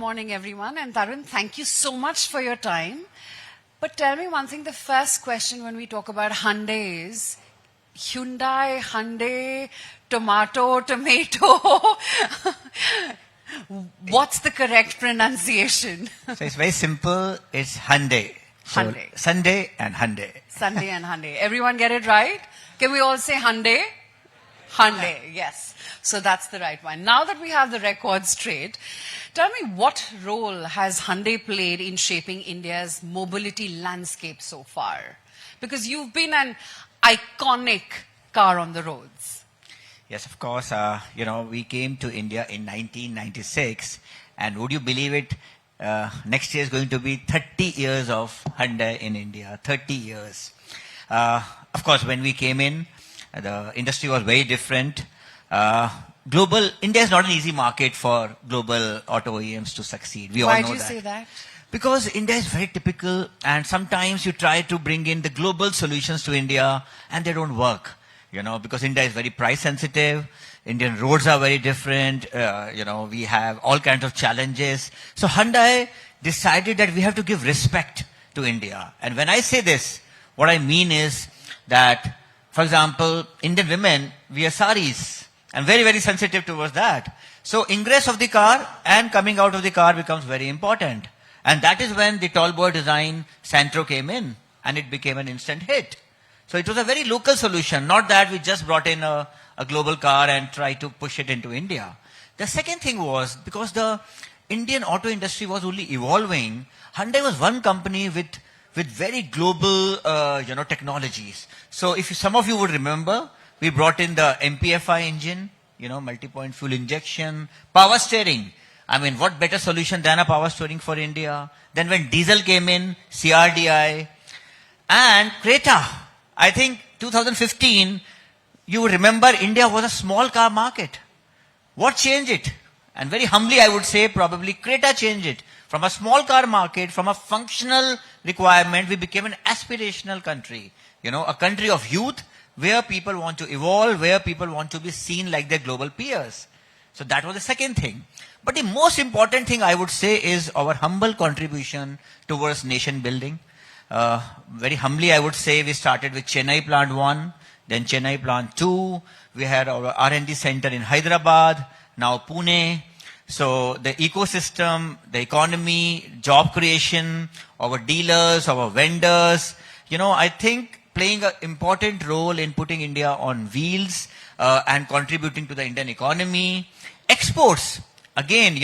morning, everyone. And Tarun, thank you so much for your time. But tell me one thing, the first question when we talk about Hyundai is Hyundai, tomato. What's the correct pronunciation? So it's very simple. It's Hyundai. So Hyundai. Sunday and Hyundai. Sunday and Hyundai. Everyone get it right? Can we all say Hyundai? Hyundai, yes. So that's the right one. Now that we have the record straight, tell me what role has Hyundai played in shaping India's mobility landscape so far? Because you've been an iconic car on the roads. Yes, of course. We came to India in 1996, and would you believe it? Next year is going to be 30 years of Hyundai in India. 30 years. Of course, when we came in, the industry was very different. India is not an easy market for global auto OEMs to succeed. We all know that. Why do you say that? Because India is very typical, and sometimes you try to bring in the global solutions to India, and they don't work. Because India is very price sensitive. Indian roads are very different. We have all kinds of challenges. So Hyundai decided that we have to give respect to India. And when I say this, what I mean is that, for example, Indian women wear saris and very, very sensitive towards that. So ingress of the car and coming out of the car becomes very important. And that is when the tallboy design Santro came in, and it became an instant hit. So it was a very local solution, not that we just brought in a global car and tried to push it into India. The second thing was, because the Indian auto industry was only evolving, Hyundai was one company with very global, technologies. So if some of you would remember, we brought in the MPFI engine, multi-point fuel injection, power steering. I mean, what better solution than a power steering for India? Then when diesel came in, CRDI, and Creta. I think 2015, you remember India was a small car market. What changed it? And very humbly, I would say probably Creta changed it. From a small car market, from a functional requirement, we became an aspirational country. A country of youth where people want to evolve, where people want to be seen like their global peers. So that was the second thing. But the most important thing I would say is our humble contribution towards nation building. Very humbly, I would say we started with Chennai Plant 1, then Chennai Plant 2. We had our R&D center in Hyderabad, now Pune. So the ecosystem, the economy, job creation, our dealers, our vendors, I think playing an important role in putting India on wheels and contributing to the Indian economy. Exports, again,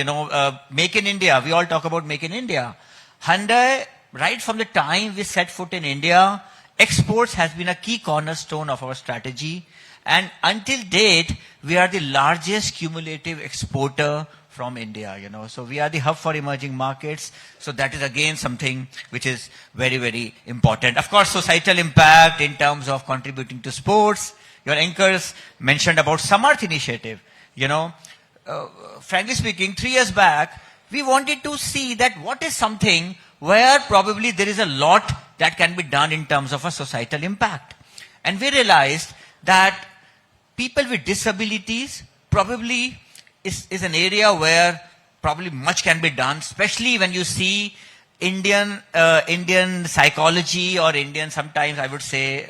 make in India. We all talk about make in India. Hyundai, right from the time we set foot in India, exports has been a key cornerstone of our strategy. And until date, we are the largest cumulative exporter from India, So we are the hub for emerging markets. So that is again something which is very, very important. Of course, societal impact in terms of contributing to sports. Your anchors mentioned about Samarth initiative. Frankly speaking, 3 years back, we wanted to see that what is something where probably there is a lot that can be done in terms of a societal impact. And we realized that people with disabilities probably is an area where probably much can be done, especially when you see Indian psychology or Indian, sometimes I would say,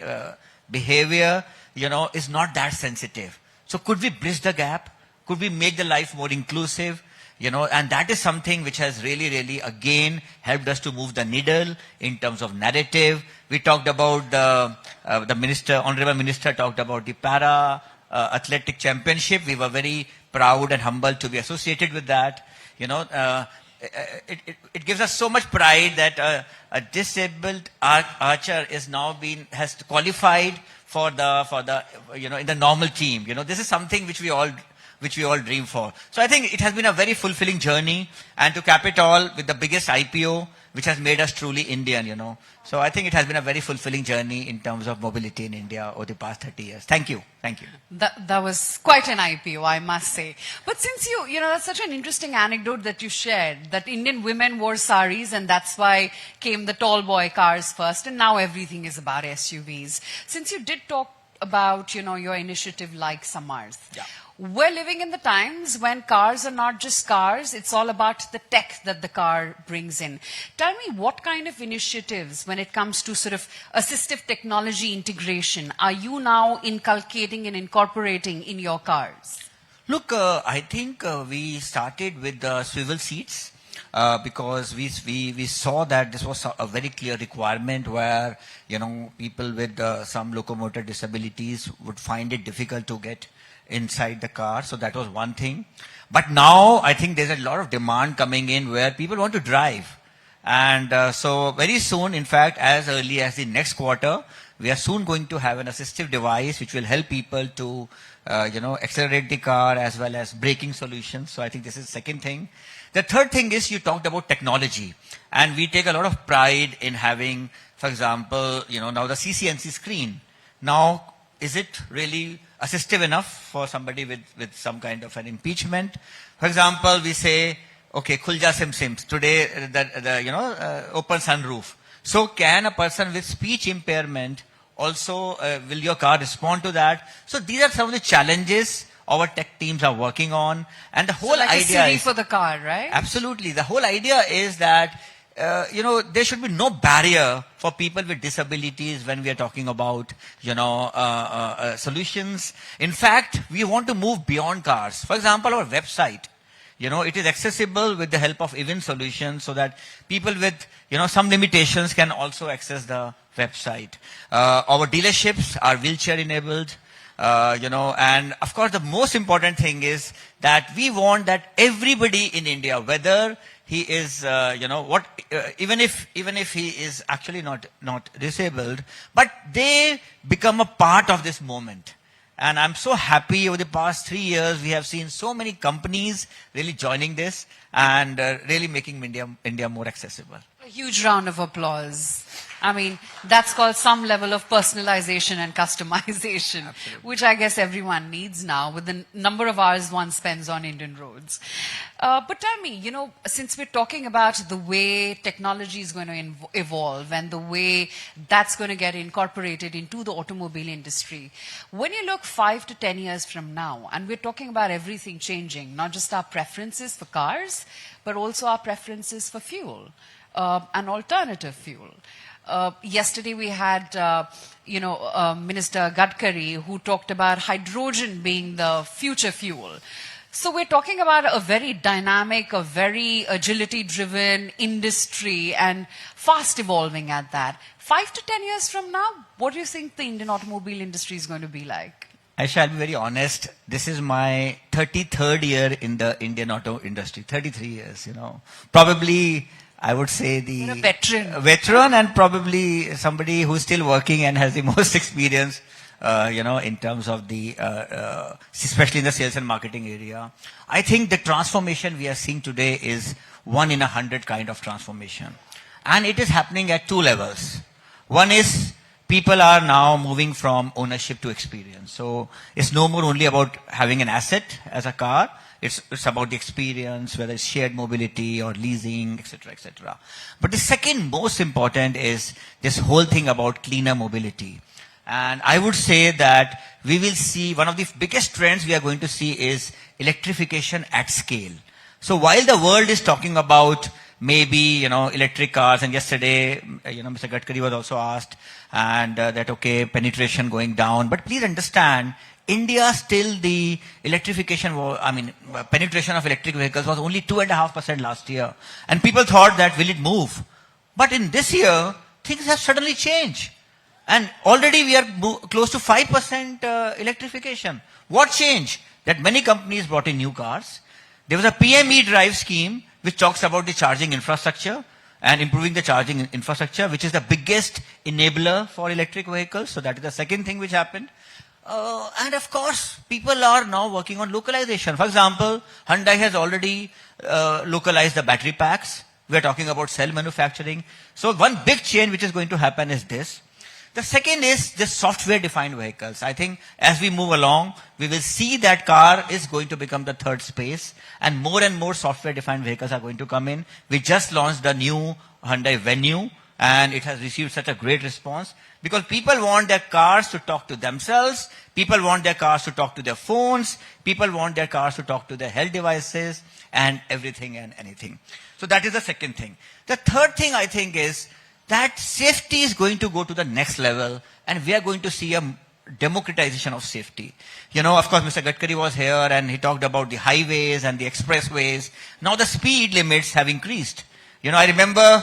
behavior, is not that sensitive. So could we bridge the gap? Could we make the life more inclusive? And that is something which has really, really, again, helped us to move the needle in terms of narrative. We talked about the Honorable Minister talked about the Para Athletic Championship. We were very proud and humbled to be associated with that. It gives us so much pride that a disabled archer has qualified for the in the normal team. This is something which we all dream for. So I think it has been a very fulfilling journey, and to cap it all with the biggest IPO, which has made us truly Indian, So I think it has been a very fulfilling journey in terms of mobility in India over the past 30 years. Thank you. Thank you. That was quite an IPO, I must say. But since that's such an interesting anecdote that you shared, that Indian women wore saris and that's why came the tall boy cars first, and now everything is about SUVs. Since you did talk about, your initiative like Samarth. Yeah. We're living in the times when cars are not just cars, it's all about the tech that the car brings in. Tell me, what kind of initiatives, when it comes to sort of assistive technology integration, are you now inculcating and incorporating in your cars? Look, I think we started with the swivel seats because we saw that this was a very clear requirement where, people with some locomotor disabilities would find it difficult to get inside the car. So that was one thing. But now I think there's a lot of demand coming in where people want to drive. And so very soon, in fact, as early as the next quarter, we are soon going to have an assistive device which will help people to, accelerate the car as well as braking solutions. So I think this is the second thing. The third thing is you talked about technology. And we take a lot of pride in having, for example, now the CCNC screen. Now, is it really assistive enough for somebody with some kind of an impeachment? For example, we say, okay, khulja sim today, open sunroof. So can a person with speech impairment also, will your car respond to that? So these are some of the challenges our tech teams are working on. And the whole like idea a Siri is, for the car, right? Absolutely. The whole idea is that there should be no barrier for people with disabilities when we are talking about, solutions. In fact, we want to move beyond cars. For example, our website, it is accessible with the help of event solutions so that people with, some limitations can also access the website. Our dealerships are wheelchair enabled. And of course, the most important thing is that we want that everybody in India, whether he is, even if he is actually not disabled, but they become a part of this moment. And I'm so happy over the past 3 years, we have seen so many companies really joining this and really making India more accessible. A huge round of applause. I mean, that's called some level of personalization and customization, Absolutely. which I guess everyone needs now with the number of hours one spends on Indian roads. But tell me, since we're talking about the way technology is going to evolve and the way that's going to get incorporated into the automobile industry, when you look 5 to 10 years from now, and we're talking about everything changing, not just our preferences for cars, but also our preferences for fuel, and alternative fuel. Yesterday we had, Minister Gadkari who talked about hydrogen being the future fuel. So we're talking about a very dynamic, a very agility-driven industry and fast evolving at that. 5 to 10 years from now, what do you think the Indian automobile industry is going to be like? I shall be very honest. This is my 33rd year in the Indian auto industry. 33 years, Probably, I would say You're a veteran. Veteran and probably somebody who's still working and has the most experience, in terms of the, especially in the sales and marketing area. I think the transformation we are seeing today is 1 in 100 kind of transformation. And it is happening at 2 levels. One is people are now moving from ownership to experience. So it's no more only about having an asset as a car. It's about the experience, whether it's shared mobility or leasing, etc., etc. But the second most important is this whole thing about cleaner mobility. And I would say that we will see one of the biggest trends we are going to see is electrification at scale. So while the world is talking about maybe, electric cars, and yesterday, Mr. Gadkari was also asked, and that, okay, penetration going down. But please understand, India still the penetration of electric vehicles was only 2.5% last year. And people thought that will it move? But in this year, things have suddenly changed. And already we are close to 5% electrification. What changed? That many companies brought in new cars. There was a PME drive scheme which talks about the charging infrastructure and improving the charging infrastructure, which is the biggest enabler for electric vehicles. So that is the second thing which happened. And of course, people are now working on localization. For example, Hyundai has already localized the battery packs. We are talking about cell manufacturing. So one big change which is going to happen is this. The second is the software-defined vehicles. I think as we move along, we will see that car is going to become the third space, and more software-defined vehicles are going to come in. We just launched the new Hyundai Venue, and it has received such a great response because people want their cars to talk to themselves, people want their cars to talk to their phones, people want their cars to talk to their health devices and everything and anything. So that is the second thing. The third thing I think is that safety is going to go to the next level, and we are going to see a democratization of safety. You know, of course, Mr. Gadkari was here and he talked about the highways and the expressways. Now the speed limits have increased. You know, I remember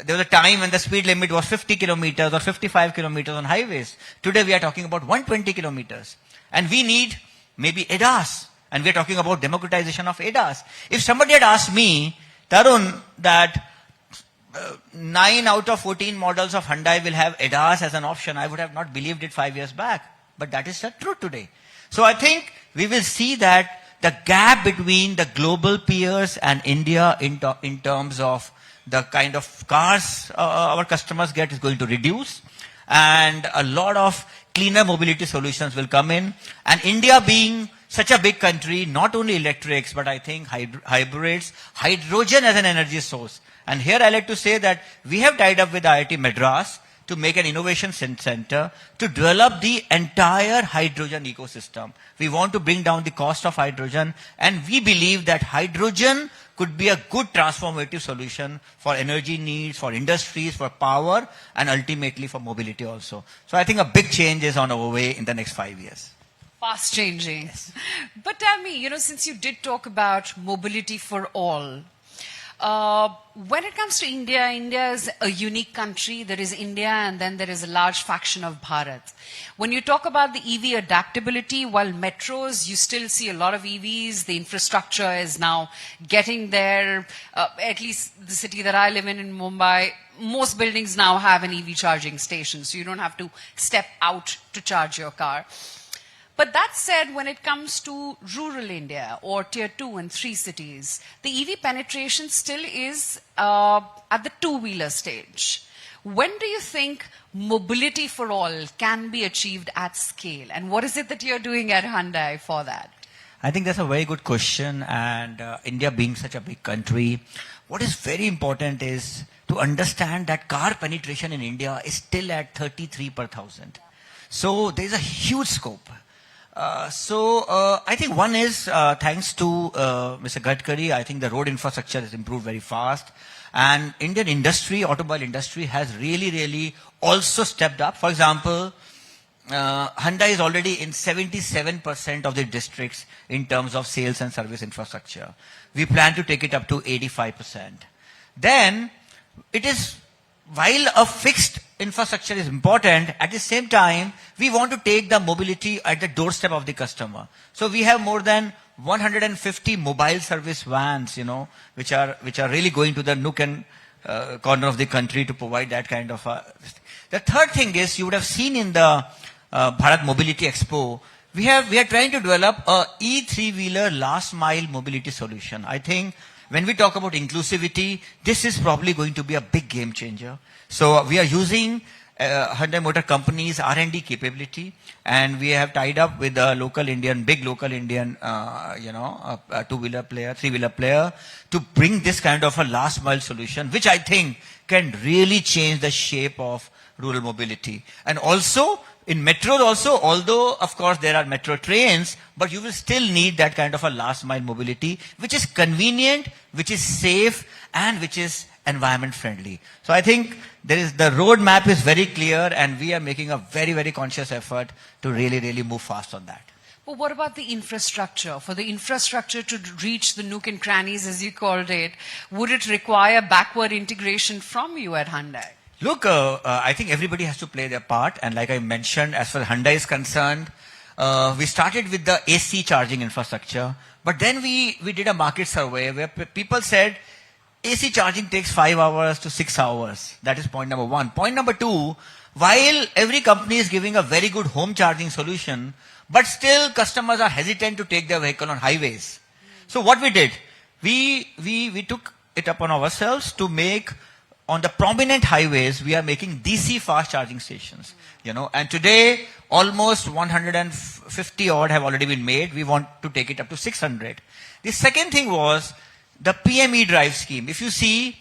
there was a time when the speed limit was 50 kilometers or 55 kilometers on highways. Today we are talking about 120 kilometers. And we need maybe ADAS. And we are talking about democratization of ADAS. If somebody had asked me, Tarun, that 9 out of 14 models of Hyundai will have ADAS as an option, I would have not believed it 5 years back. But that is the truth today. So I think we will see that the gap between the global peers and India in terms of the kind of cars our customers get is going to reduce, and a lot of cleaner mobility solutions will come in. And India being such a big country, not only electrics, but I think hybrids, hydrogen as an energy source. And here I like to say that we have tied up with IIT Madras to make an innovation center to develop the entire hydrogen ecosystem. We want to bring down the cost of hydrogen, and we believe that hydrogen could be a good transformative solution for energy needs, for industries, for power, and ultimately for mobility also. So I think a big change is on our way in the next 5 years. Fast changing. Yes. But tell me, since you did talk about mobility for all, when it comes to India, India is a unique country. There is India and then there is a large faction of Bharat. When you talk about the EV adaptability, while metros, you still see a lot of EVs. The infrastructure is now getting there. At least the city that I live in Mumbai, most buildings now have an EV charging station, so you don't have to step out to charge your car. But that said, when it comes to rural India or tier 2 and 3 cities, the EV penetration still is at the two-wheeler stage. When do you think mobility for all can be achieved at scale? And what is it that you're doing at Hyundai for that? I think that's a very good question. And India being such a big country, what is very important is to understand that car penetration in India is still at 33 per thousand. So there's a huge scope. I think one is thanks to Mr. Gadkari, I think the road infrastructure has improved very fast. And Indian industry, automobile industry has really also stepped up. For example, Hyundai is already in 77% of the districts in terms of sales and service infrastructure. We plan to take it up to 85%. Then it is, while a fixed infrastructure is important, at the same time, we want to take the mobility at the doorstep of the customer. So we have more than 150 mobile service vans, which are really going to the nook and corner of the country to provide that kind of The third thing is, you would have seen in the Bharat Mobility Expo, we are trying to develop a e-3-wheeler last mile mobility solution. I think when we talk about inclusivity, this is probably going to be a big game changer. So we are using Hyundai Motor Company's R&D capability, and we have tied up with a big local Indian, two-wheeler player, three-wheeler player, to bring this kind of a last mile solution, which I think can really change the shape of rural mobility. And also, in metros also, although of course there are metro trains, but you will still need that kind of a last mile mobility, which is convenient, which is safe, and which is environment friendly. So I think the roadmap is very clear, and we are making a very conscious effort to really move fast on that. But what about the infrastructure? For the infrastructure to reach the nook and crannies, as you called it, would it require backward integration from you at Hyundai? Look, I think everybody has to play their part. And like I mentioned, as far as Hyundai is concerned, we started with the AC charging infrastructure. But then we did a market survey where people said AC charging takes 5 hours to 6 hours. That is point number one. Point number two, while every company is giving a very good home charging solution, but still customers are hesitant to take their vehicle on highways. So what we did, we took it upon ourselves to make, on the prominent highways, we are making DC fast charging stations, and today almost 150 odd have already been made. We want to take it up to 600. The second thing was the PME drive scheme. If you see,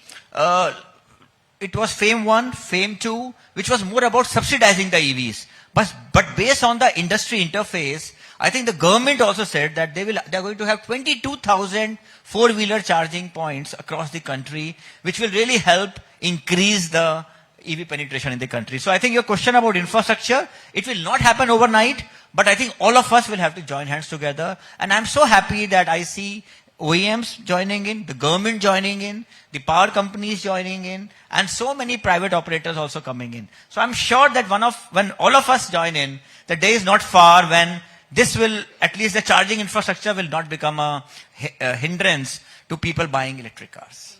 it was FAME 1, FAME 2, which was more about subsidizing the EVs. But based on the industry interface, I think the government also said that they're going to have 22,000 four-wheeler charging points across the country, which will really help increase the EV penetration in the country. So I think your question about infrastructure, it will not happen overnight, but I think all of us will have to join hands together. And I'm so happy that I see OEMs joining in, the government joining in, the power companies joining in, and so many private operators also coming in. So I'm sure that when all of us join in, the day is not far when this will, at least the charging infrastructure will not become a hindrance to people buying electric cars.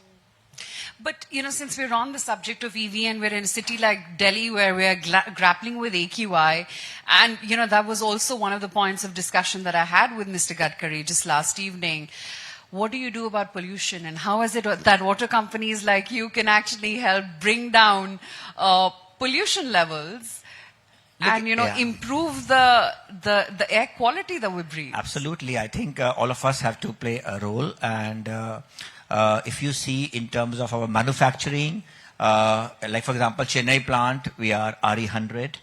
But, since we're on the subject of EV and we're in a city like Delhi where we're grappling with AQI, and, that was also one of the points of discussion that I had with Mr. Gadkari just last evening. What do you do about pollution, and how is it that water companies like you can actually help bring down pollution levels and improve the air quality that we breathe? Absolutely. I think all of us have to play a role. And if you see in terms of our manufacturing, like for example, Chennai plant, we are RE100.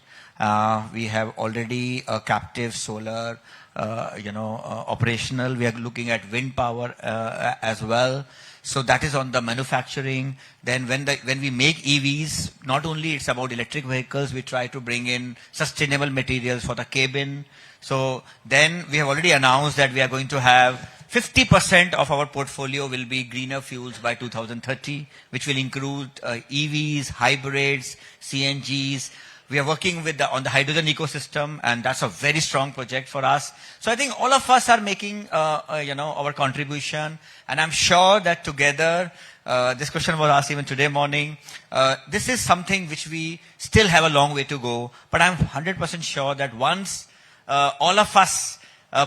We have already a captive solar operational. We are looking at wind power as well. So that is on the manufacturing. Then when we make EVs, not only it's about electric vehicles, we try to bring in sustainable materials for the cabin. So then we have already announced that we are going to have 50% of our portfolio will be greener fuels by 2030, which will include EVs, hybrids, CNGs. We are working on the hydrogen ecosystem, and that's a very strong project for us. So I think all of us are making, our contribution, and I'm sure that together, this question was asked even today morning, this is something which we still have a long way to go, but I'm 100% sure that once all of us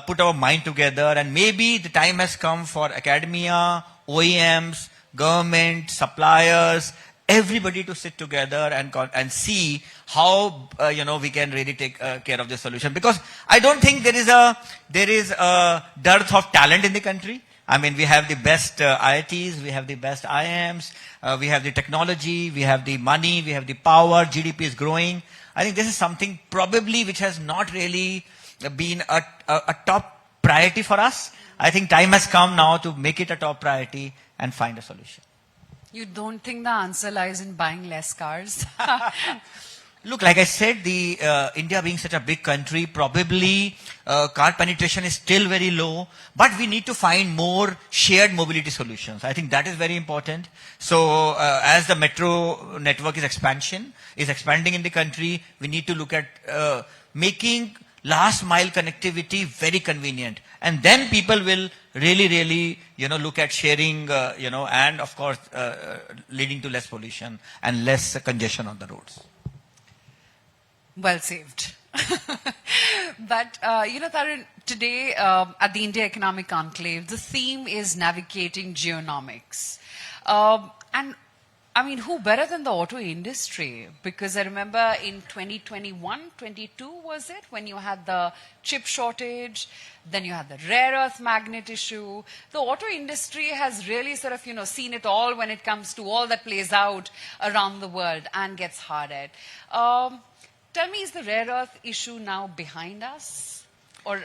put our mind together, and maybe the time has come for academia, OEMs, government, suppliers, everybody to sit together and see how we can really take care of the solution. Because I don't think there is a dearth of talent in the country. I mean, we have the best IITs, we have the best IIMs, we have the technology, we have the money, we have the power, GDP is growing. I think this is something probably which has not really been a top priority for us. I think time has come now to make it a top priority and find a solution. You don't think the answer lies in buying less cars? Look, like I said, India being such a big country, probably car penetration is still very low, but we need to find more shared mobility solutions. I think that is very important. So as the metro network is expanding in the country, we need to look at making last mile connectivity very convenient. And then people will really, look at sharing, and of course, leading to less pollution and less congestion on the roads. Well saved. But, Tarun, today at the India Economic Conclave, the theme is navigating geonomics. And I mean, who better than the auto industry? Because I remember in 2021, 22 was it, when you had the chip shortage, then you had the rare earth magnet issue. The auto industry has really sort of, seen it all when it comes to all that plays out around the world and gets hard at. Tell me, is the rare earth issue now behind us? Or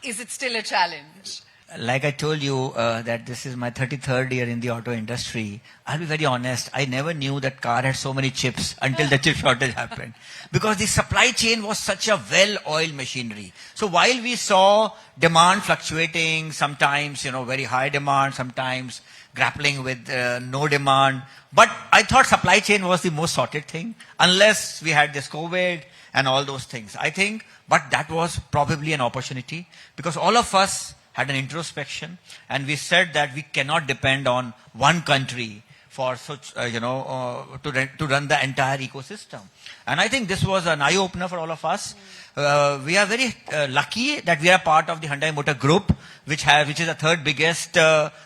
is it still a challenge? Like I told you that this is my 33rd year in the auto industry. I'll be very honest, I never knew that car had so many chips until the chip shortage happened. Because the supply chain was such a well-oiled machinery. So while we saw demand fluctuating, sometimes, very high demand, sometimes grappling with no demand. But I thought supply chain was the most sorted thing, unless we had this COVID and all those things. I think, but that was probably an opportunity because all of us had an introspection, and we said that we cannot depend on one country for such, to run the entire ecosystem. And I think this was an eye-opener for all of us. We are very lucky that we are part of the Hyundai Motor Group, which is the third biggest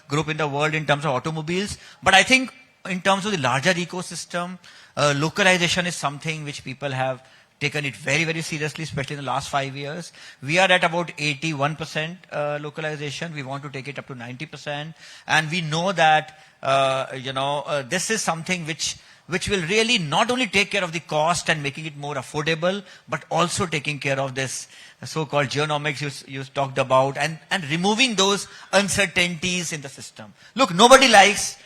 group in the world in terms of automobiles. But I think in terms of the larger ecosystem, localization is something which people have taken it very, very seriously, especially in the last 5 years. We are at about 81% localization. We want to take it up to 90%. And we know that, this is something which which will really not only take care of the cost and making it more affordable, but also taking care of this so-called geonomics you talked about, and removing those uncertainties in the system. Look, nobody likes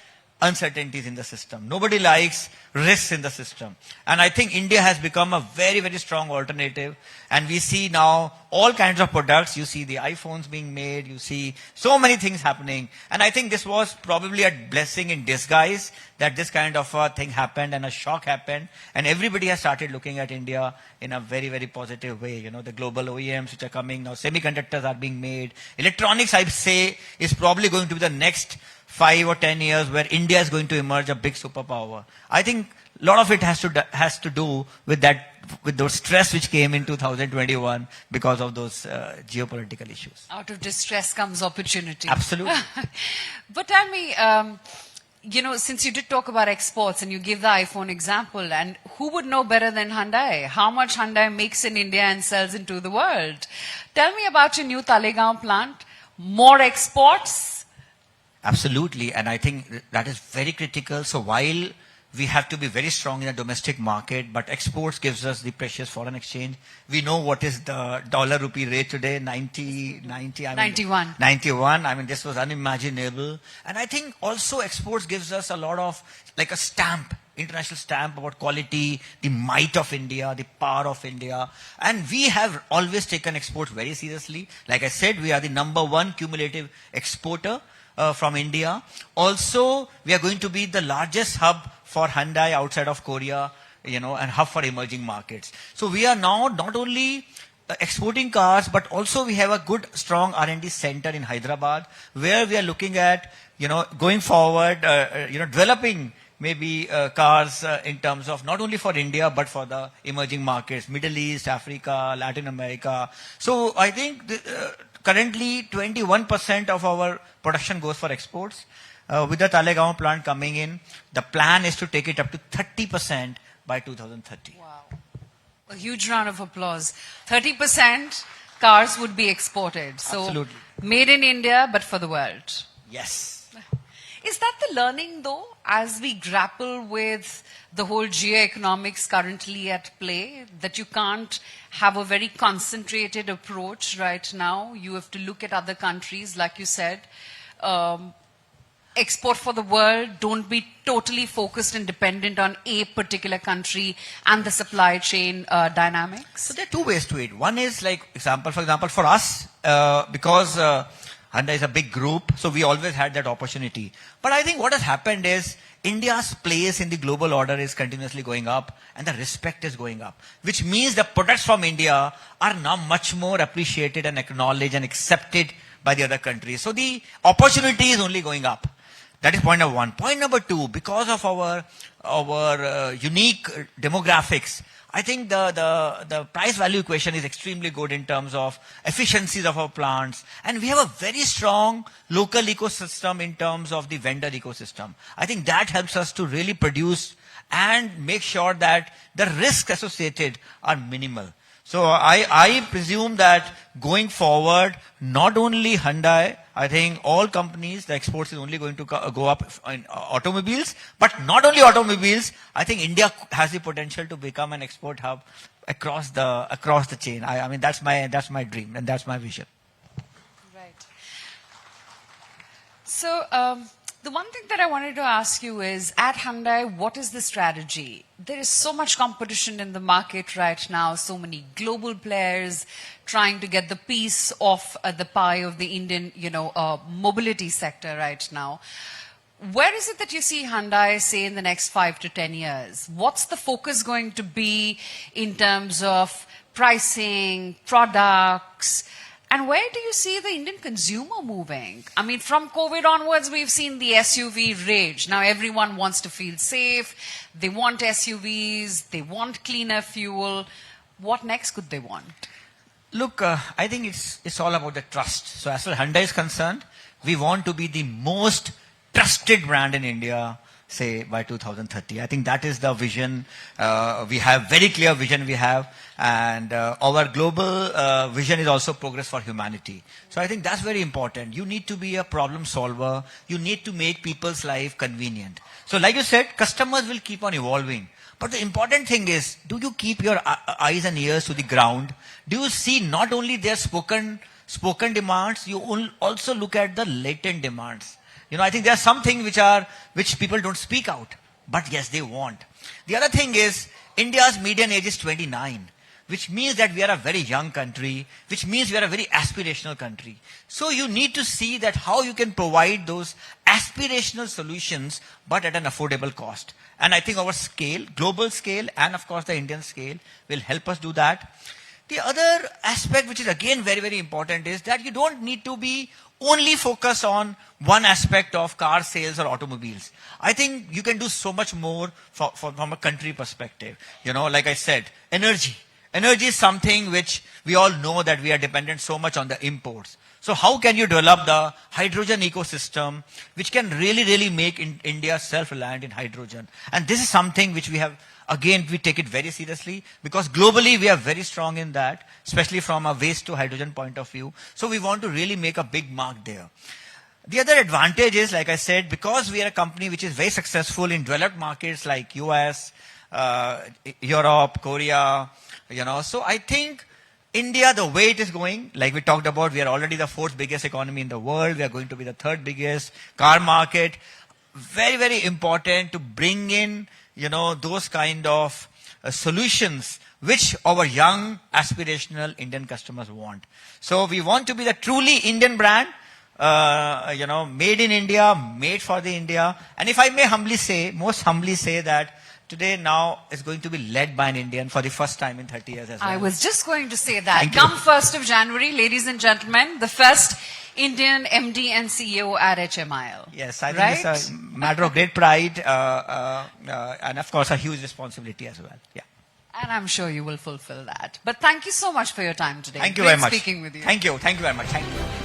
uncertainties in the system. Nobody likes risks in the system. And I think India has become a very, very strong alternative. And we see now all kinds of products. You see the iPhones being made. You see so many things happening. And I think this was probably a blessing in disguise that this kind of a thing happened and a shock happened. And everybody has started looking at India in a very, very positive way. You know, the global OEMs which are coming now, semiconductors are being made. Electronics, I say, is probably going to be the next 5 or 10 years where India is going to emerge a big superpower. I think a lot of it has to do with that, with those stress which came in 2021 because of those geopolitical issues. Out of distress comes opportunity. Absolutely. But tell me, you know, since you did talk about exports and you gave the iPhone example, and who would know better than Hyundai? How much Hyundai makes in India and sells into the world? Tell me about your new Talegaon plant. More exports? Absolutely, and I think that is very critical. So while we have to be very strong in the domestic market, but exports gives us the precious foreign exchange. We know what is the dollar-rupee rate today, 91. 91. I mean, this was unimaginable. And I think also exports gives us a lot of, like a stamp, international stamp about quality, the might of India, the power of India. And we have always taken exports very seriously. Like I said, we are the #1 cumulative exporter from India. Also, we are going to be the largest hub for Hyundai outside of Korea, you know, and hub for emerging markets. So we are now not only exporting cars, but also we have a good, strong R&D center in Hyderabad, where we are looking at, you know, going forward, you know, developing maybe cars in terms of not only for India, but for the emerging markets, Middle East, Africa, Latin America. So I think currently 21% of our production goes for exports. With the Talegaon plant coming in, the plan is to take it up to 30% by 2030. Wow. A huge round of applause. 30% cars would be exported. So Absolutely. Made in India, but for the world. Yes. Is that the learning, though, as we grapple with the whole geoeconomics currently at play, that you can't have a very concentrated approach right now? You have to look at other countries, like you said. Export for the world, don't be totally focused and dependent on a particular country and the supply chain dynamics? So there are two ways to it. One is like, for example, for us, because Hyundai is a big group, so we always had that opportunity. But I think what has happened is India's place in the global order is continuously going up and the respect is going up, which means the products from India are now much more appreciated and acknowledged and accepted by the other countries. So the opportunity is only going up. That is point number one. Point number two, because of our unique demographics, I think the price value equation is extremely good in terms of efficiencies of our plants. And we have a very strong local ecosystem in terms of the vendor ecosystem. I think that helps us to really produce and make sure that the risks associated are minimal. So I presume that going forward, not only Hyundai, I think all companies, the exports is only going to go up in automobiles, but not only automobiles, I think India has the potential to become an export hub across the chain. I mean, that's my dream and that's my vision. Right. So, the one thing that I wanted to ask you is, at Hyundai, what is the strategy? There is so much competition in the market right now, so many global players trying to get the piece of the pie of the Indian, mobility sector right now. Where is it that you see Hyundai, say, in the next 5 to 10 years? What's the focus going to be in terms of pricing, products? And where do you see the Indian consumer moving? I mean, from COVID onwards, we've seen the SUV rage. Now everyone wants to feel safe. They want SUVs. They want cleaner fuel. What next could they want? Look, I think it's all about the trust. So as far as Hyundai is concerned, we want to be the most trusted brand in India say by 2030. I think that is the vision. We have very clear vision we have, and our global vision is also progress for humanity. So I think that's very important. You need to be a problem solver. You need to make people's life convenient. So like you said, customers will keep on evolving. But the important thing is, do you keep your eyes and ears to the ground? Do you see not only their spoken demands, you also look at the latent demands. You know, I think there are some things which people don't speak out, but yes, they want. The other thing is, India's median age is 29, which means that we are a very young country, which means we are a very aspirational country. So you need to see that how you can provide those aspirational solutions, but at an affordable cost. And I think our scale, global scale, and of course the Indian scale will help us do that. The other aspect, which is again very, very important, is that you don't need to be only focused on one aspect of car sales or automobiles. I think you can do so much more from a country perspective. You know, like I said, energy. Energy is something which we all know that we are dependent so much on the imports. So how can you develop the hydrogen ecosystem, which can really, really make India self-reliant in hydrogen? And this is something which we have, again, we take it very seriously, because globally we are very strong in that, especially from a waste to hydrogen point of view. So we want to really make a big mark there. The other advantage is, like I said, because we are a company which is very successful in developed markets like US, Europe, Korea, you know, so I think India, the way it is going, like we talked about, we are already the 4th biggest economy in the world. We are going to be the 3rd biggest car market. Very, very important to bring in, you know, those kind of solutions which our young, aspirational Indian customers want. So we want to be the truly Indian brand, you know, made in India, made for the India. And if I may humbly say, most humbly say that today now is going to be led by an Indian for the first time in 30 years as well. I was just going to say that. Thank you. Come 1st of January, ladies and gentlemen, the first Indian MD and CEO at HMIL. Yes, I think right? it's a matter of great pride and of course a huge responsibility as well. Yeah. And I'm sure you will fulfill that. But thank you so much for your time today. Thank you Great very much. speaking with you. Thank you. Thank you very much. Thank you.